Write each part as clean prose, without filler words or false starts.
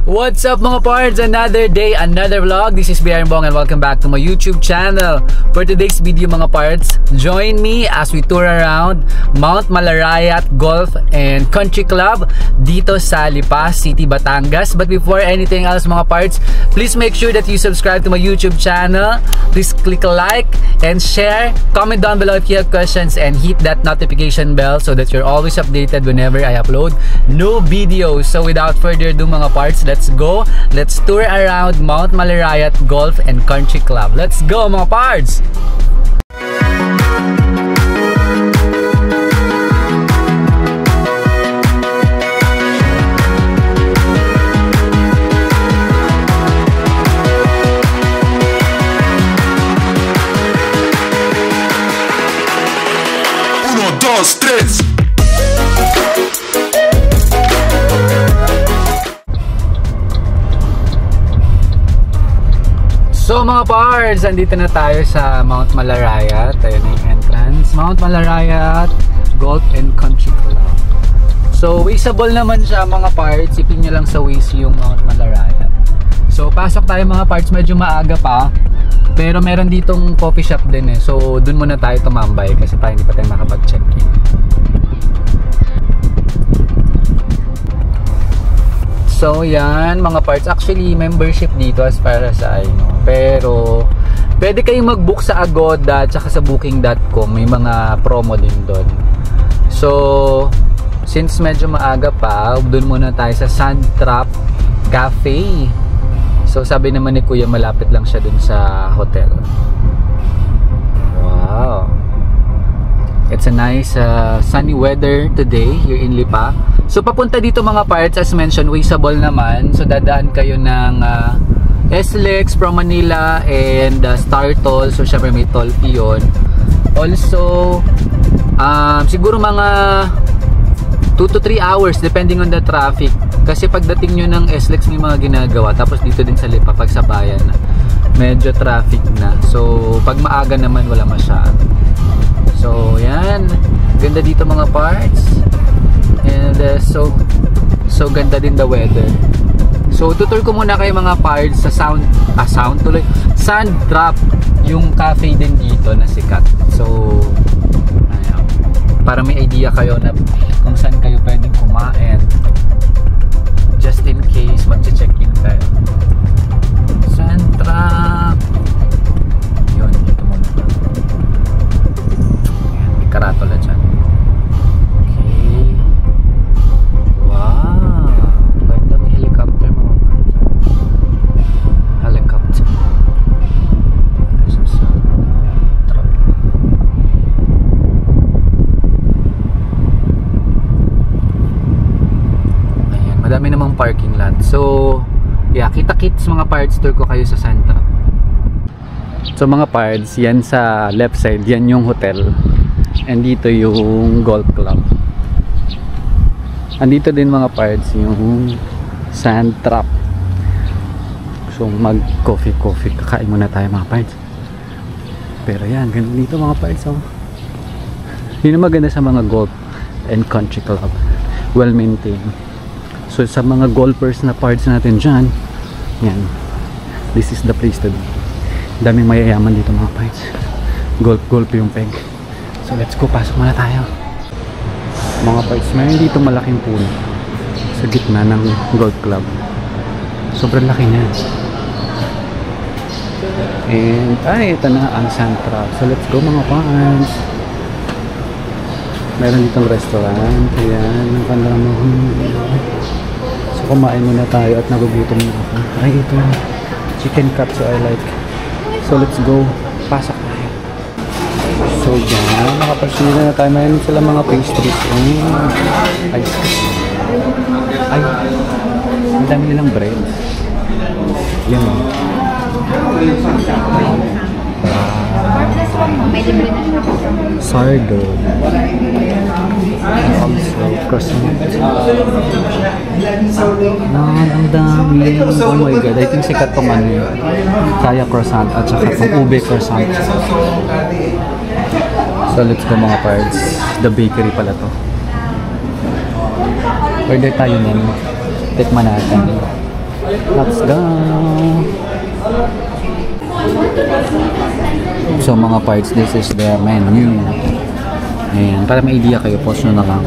What's up mga pards? Another day, another vlog. This is BR Bong and welcome back to my YouTube channel. For today's video mga pards, join me as we tour around Mount Malarayat Golf and Country Club dito sa Lipa City, Batangas. But before anything else mga pards, please make sure that you subscribe to my YouTube channel. Please click like and share. Comment down below if you have questions and hit that notification bell so that you're always updated whenever I upload new videos. So without further ado mga pards, let's go. Let's tour around Mount Malarayat Golf and Country Club. Let's go mga pards! Uno, dos, tres. So mga pards, andito na tayo sa Mount Malarayat. Ayun yung entrance. Mount Malarayat Golf and Country Club. So wasteable naman siya mga pards. Ipin nyo lang sa Waze yung Mount Malarayat. So pasok tayo mga pards, medyo maaga pa. Pero meron ditong coffee shop din eh. So dun muna tayo tumambay kasi pa hindi pa tayo makapag-check-in. So yan mga parts, actually membership dito as para sa pero pwede kayong mag-book sa Agoda at saka sa booking.com, may mga promo din doon. So since medyo maaga pa, doon muna tayo sa Sand Trap Cafe. So sabi naman ni Kuya malapit lang siya dun sa hotel. Wow, it's a nice sunny weather today here in Lipa. So papunta dito mga parts, as mentioned, wasteable naman. So dadaan kayo ng SLEX from Manila and Star Toll. So syempre may toll fee yun. Also siguro mga 2 to 3 hours depending on the traffic. Kasi pagdating nyo ng SLEX may mga ginagawa. Tapos dito din sa Lipa pag sa bayan medyo traffic na. So pag maaga naman wala masyado. So yan, ganda dito mga parts. And so ganda din the weather. So tutur ko muna kayo mga parts sa Sand Trap, yung cafe din dito na sikat. So ayan, para may idea kayo na kung saan kayo pwedeng kumain just in case magche-check-in kayo. Sand Trap, yun, dito muna. Ayan, may karatola dyan. Madami namang parking lot. So yeah, kita-kits mga parts, tour ko kayo sa Sand Trap. So mga parts, yan sa left side, yan yung hotel. And dito yung golf club. Andito din mga parts yung Sand Trap. So mag coffee, kakain muna tayo mga parts. Pero yan, ganun dito mga parts. So yun ang maganda sa mga golf and country club, well maintained. So sa mga golfers na parts natin dyan, yan, this is the place to be. Daming mayayaman dito mga parts. Golf yung peg. So let's go, pasok muna tayo mga parts. Mayroon dito malaking puno sa gitna ng golf club. Sobrang laki niya. And ito na ang Sand Trap. So let's go mga parts. Meron ditong restaurant. Ayan, ang kanilang so kumain muna tayo at nagugutom na ako. Ay, ito chicken cup, so I like. So let's go, pasok tayo. So yan, nakaparsili na tayo. Mayroon sila mga pastries. Ice cream. Ay, ang dami nilang bread. Yan o. Sardo. Also croissant. Ang dami. Oh my god, I think sikat tong kaya croissant at saka pang ube croissant. So let's go mga pards. The bakery pala to. Order tayo nun. Tikman natin. Let's go! So mga parts, this is the menu. Ayan, para may idea kayo, post nyo na lang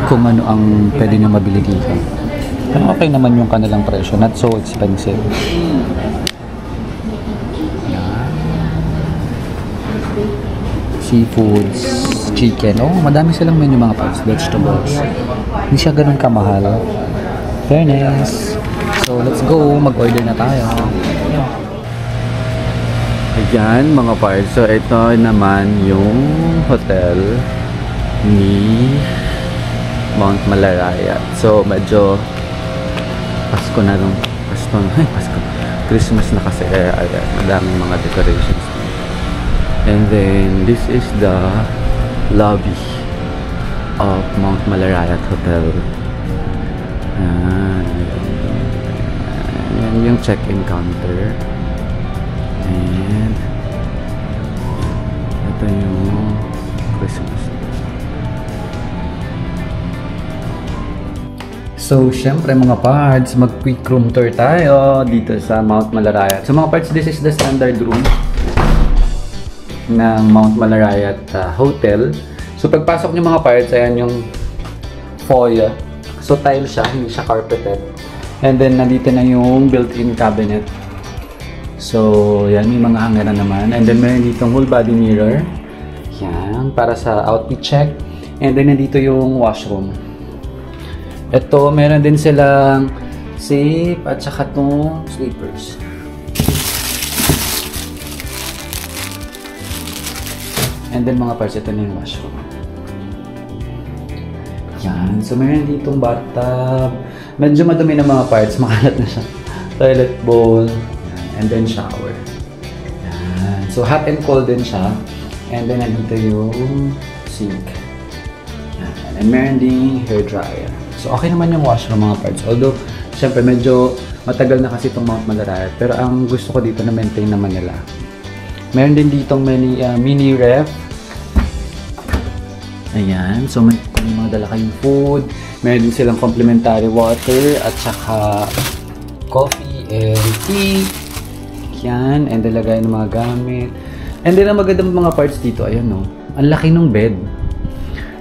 kung ano ang pwede nyo mabili dito. Pero okay naman yung kanilang presyo, not so expensive. Ayan. Seafoods, chicken. Oh, madami silang menu mga parts, vegetables. Hindi siya ganun kamahal. Fairness. So let's go, mag-order na tayo. Ayan mga parts, so ito naman yung hotel ni Mount Malarayat. So medyo Pasko na rin. Pasko. Christmas na kasi. Ayan, madaming mga decorations. And then this is the lobby of Mount Malarayat Hotel. Ayan yung check-in counter. And ito yung Christmas. So, syempre mga parts, mag-quick room tour tayo dito sa Mount Malarayat. So mga parts, this is the standard room ng Mount Malarayat Hotel. So pagpasok nyo mga parts, ayan yung foyer. So tile siya, hindi siya carpeted. And then nandito na yung built-in cabinet. So, yan, may mga hanger na naman. And then, meron ditong whole body mirror. Yan, para sa outfit check. And then, nandito yung washroom. Ito, meron din silang safe at saka itong slippers. And then, mga parts, ito na yung washroom. Yan, so meron ditong bathtub. Medyo madumi na mga parts, makalat na siya. Toilet bowl. And then shower. Yan. So hot and cold din siya. And then nandito yung sink. Yan. And meron ding hair dryer. So okay naman yung washroom mga parts. Although, syempre medyo matagal na kasi itong Mount Malarayat. Pero ang gusto ko dito na maintain naman nila. Meron din ditong mini ref. Ayan. So may mga dala kayong food. Meron din silang complimentary water at saka coffee and tea. Yan, and then lagay ng mga gamit. And then ang magandang mga parts dito, ayan no, ang laki ng bed.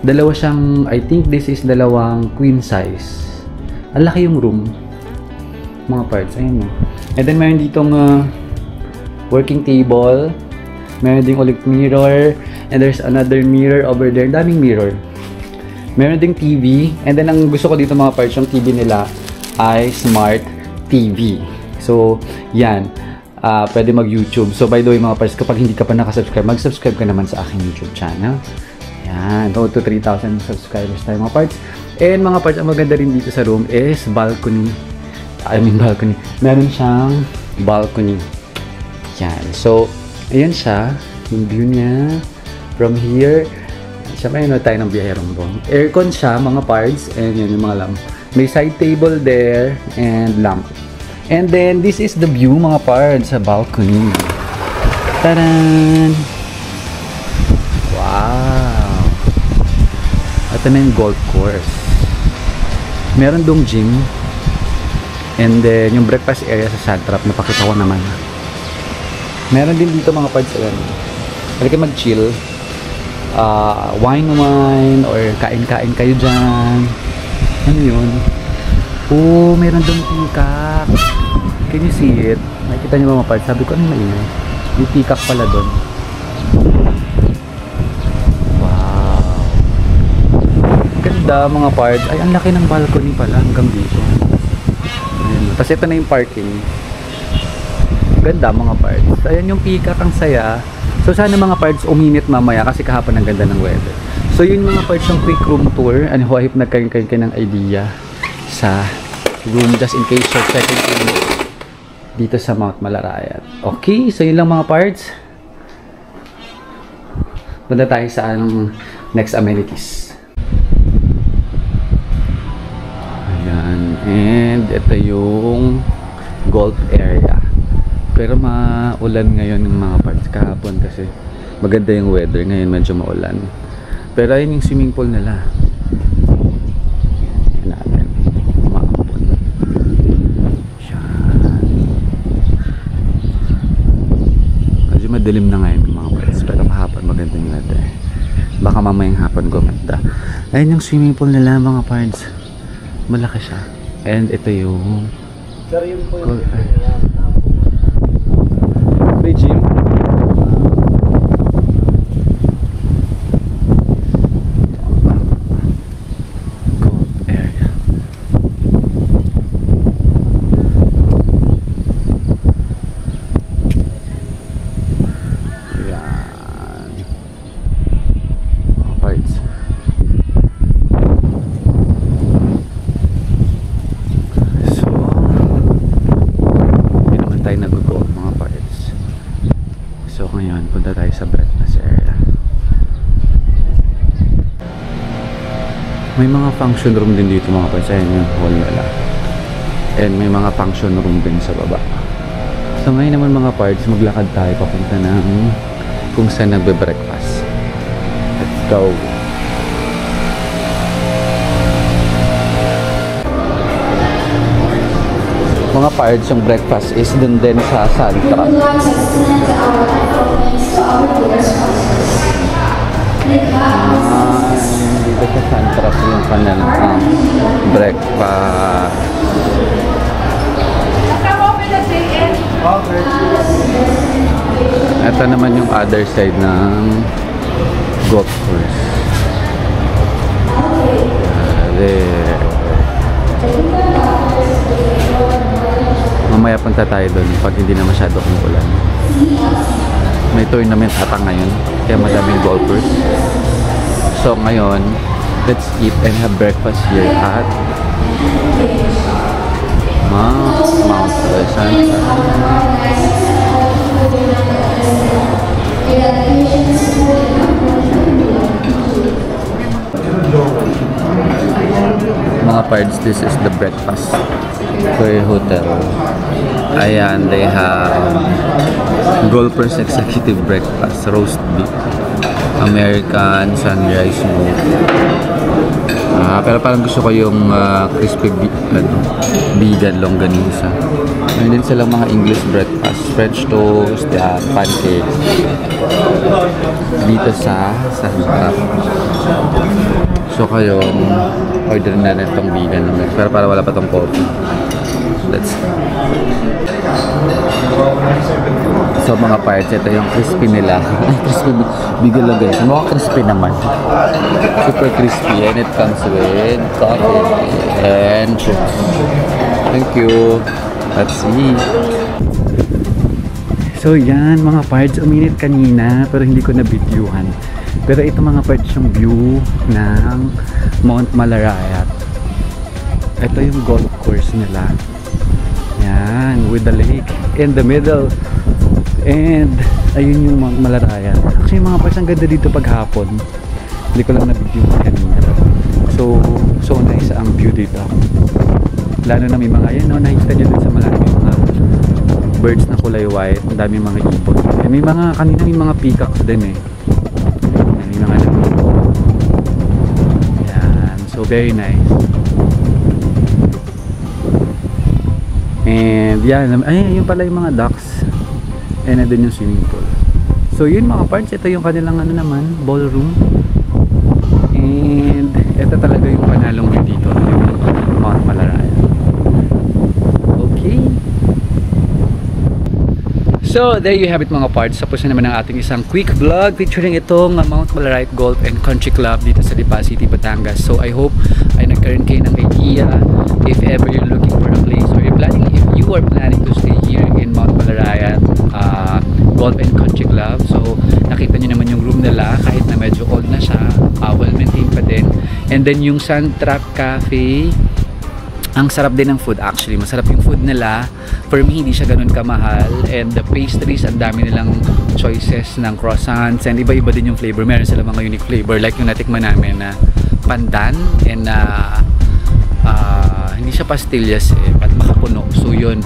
Dalawa siyang, I think this is dalawang queen size. Ang laki yung room. Mga parts, ayan no. And then meron ditong working table. Meron ding ulit mirror. And there's another mirror over there. Daming mirror. Meron ding TV. And then ang gusto ko dito mga parts, yung TV nila ay smart TV. So, yan. Pwede mag-YouTube. So, by the way, mga parts, kapag hindi ka pa nakasubscribe, mag-subscribe ka naman sa aking YouTube channel. Yan. Go to 3,000 subscribers tayo, mga parts. And, mga parts, ang maganda rin dito sa room is balcony. Balcony. Meron siyang balcony. Yan. So, ayan siya. Yung view niya. From here. Siyempre, yun tayo ng biyaherong bong. Aircon siya, mga parts. And yan yung mga lamp. May side table there. And lamp. And then, this is the view, mga parts, sa balcony. Taran! Wow! Ito na yung golf course. Meron dong gym. And then, yung breakfast area sa Sandtrap, napakita ko naman. Meron din dito, mga parts, halika mag-chill. Wine, or kain-kain kayo dyan. Ano yun? Oh, meron dong peacock. Can you see it? Nakikita niyo ba mga parts? Sabi ko, ano yung maingay? May peacock pala doon. Wow. Ganda mga parts. Ay, ang laki ng balcony pala hanggang dito. Ayan. Tapos ito na yung parking. Ganda mga parts. Ayan yung peacock, ang saya. So sana mga parts uminit mamaya kasi kahapon ang ganda ng weather. So yun mga parts yung quick room tour. Ano, hope nagkaroon kayo ng idea sa room just in case you're checking in dito sa Mount Malarayat. Okay, so yun lang mga parts. Punta tayo sa next amenities. Ayan, and ito yung golf area. Pero maulan ngayon yung mga parts kahapon kasi maganda yung weather. Ngayon medyo maulan. Pero ayun yung swimming pool nila. madilim na ngayon mga parts, pero kahapon maganda yung weather. Baka mamayang hapon gumanda. Ayun yung swimming pool nila mga parts, malaki siya. And ito yung may gym. May mga function room din dito mga parts. Ayan yung hall nila. And may mga function room din sa baba. So ngayon naman mga parts, maglakad tayo papunta ng kung saan nagbe-breakfast. Let's go! Mga parts, yung breakfast is dun din sa Santra. Dito sa Santra yung kanilang breakfast. Ito naman yung other side ng golf course. There. Mamaya punta tayo doon pag hindi na masyado kung ulan. May tournament ata ngayon, kaya madaming golfers. So ngayon, let's eat and have breakfast here at Mount Pleasant. Mga parts, this is the breakfast for a hotel. Ayan, they have Golfers Executive Breakfast, roast beef, American sunrise mood. Pero parang gusto ko yung crispy vegan longganisa. Meron din silang mga English breakfast, French toast, pancakes. Dito sa Santra. So kayo, order na itong vegan. Pero para wala pa itong coffee. Let's go. So mga parts, ito yung crispy nila. Crispy vegan lang guys. Mukha crispy naman. Super crispy, and it comes with coffee and chips. Thank you. Let's see. So yan mga parts, uminit kanina pero hindi ko na-videohan. Pero ito mga parts yung view ng Mount Malarayat. Ito yung golf course nila. Yan, with the lake in the middle. And ayun yung Mount Malarayat. Actually mga parts, ang ganda dito paghapon. Hindi ko lang na-videohan kanina. So nice ang view dito. Lalo na may mga, yan, no, nakikita nyo dun sa malalim yung mga birds na kulay white. Ang dami mga ibon. Eh, may mga, kanina may mga peacocks din eh. May mga nagluto. Yan. So very nice. And yan, ay, yun pala yung mga ducks. And nandun yung swimming pool. So yun mga parts, ito yung kanilang ano naman, ballroom. And ito talaga yung panalong view dito, yung Mount Malarayat. Okay. So there you have it mga parts. Tapos na naman ang ating isang quick vlog featuring itong Mount Malarayat Golf and Country Club dito sa Lipa City, Batangas. So I hope ay nagkaroon kayo ng idea if ever you're looking for a place or if you are planning to stay here in Mount Malarayat Golf and Country Club. So nakita nyo naman yung room nila kahit na medyo old na siya, well maintained pa din. And then yung Sandtrap Cafe, ang sarap din ng food actually. Masarap yung food nila. For me, hindi siya ganun kamahal. And the pastries, ang dami nilang choices ng croissants. And iba-iba din yung flavor. Meron sila mga unique flavor. Like yung natikman namin na pandan. And hindi siya pastillas eh. At makapuno. So yun.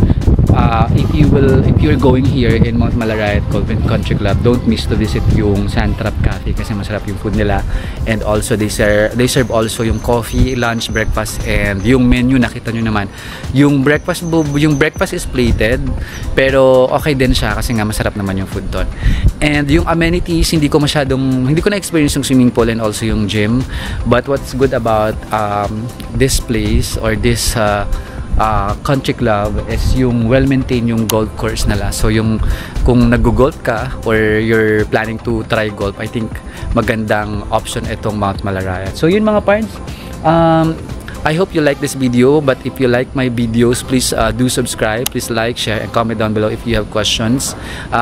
If you're going here in Mount Malarayat Golf and Country Club, don't miss to visit yung Sandtrap Cafe kasi masarap yung food nila. And also they serve also yung coffee, lunch, breakfast, and yung menu nakita nyo naman. Yung breakfast is plated pero okay din siya kasi nga masarap naman yung food doon. And yung amenities, hindi ko na-experience yung swimming pool and also yung gym. But what's good about this place or this country club is yung well-maintained yung golf course nila. So yung kung nag-golf ka or you're planning to try golf, I think magandang option itong Mount Malarayat. So yun mga parents, I hope you like this video, but if you like my videos, please do subscribe, please like, share, and comment down below if you have questions.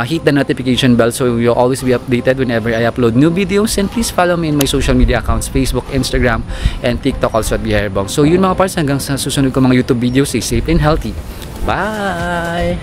Hit the notification bell so you'll always be updated whenever I upload new videos, and please follow me in my social media accounts, Facebook, Instagram, and TikTok also at Biherbong. So yun mga parts, hanggang sa susunod ko mga YouTube videos, stay safe and healthy. Bye!